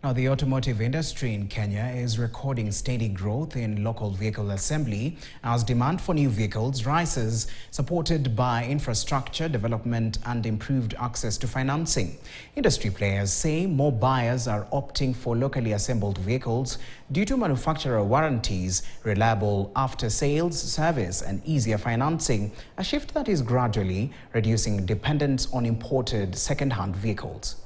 Now, the automotive industry in Kenya is recording steady growth in local vehicle assembly as demand for new vehicles rises, supported by infrastructure development and improved access to financing. Industry players say more buyers are opting for locally assembled vehicles due to manufacturer warranties, reliable after-sales service and easier financing, a shift that is gradually reducing dependence on imported second-hand vehicles.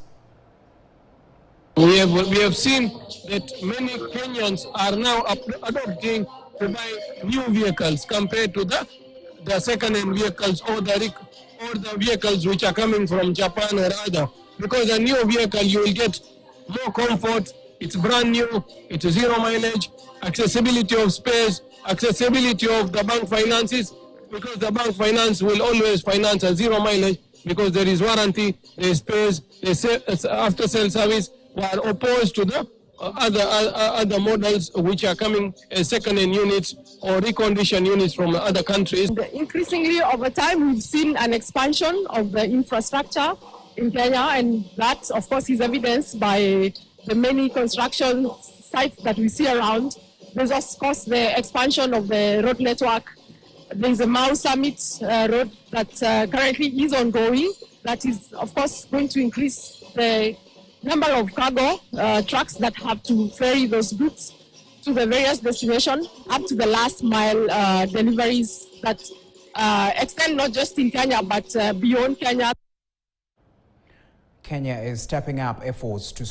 We have seen that many Kenyans are now adopting to buy new vehicles compared to the second-hand vehicles or the vehicles which are coming from Japan or other. Because a new vehicle, you will get more comfort, it's brand new, it's zero mileage, accessibility of space, accessibility of the bank finances, because the bank finance will always finance a zero mileage because there is warranty, there is space, there is after-sale service. We are opposed to the other models which are coming as second-hand units or reconditioned units from other countries. Increasingly over time, we've seen an expansion of the infrastructure in Kenya, and that, of course, is evidenced by the many construction sites that we see around. There's, of course, the expansion of the road network. There's a Mau Summit road that currently is ongoing. That is, of course, going to increase the number of cargo trucks that have to ferry those goods to the various destinations, up to the last mile deliveries that extend not just in Kenya but beyond Kenya. Kenya is stepping up efforts to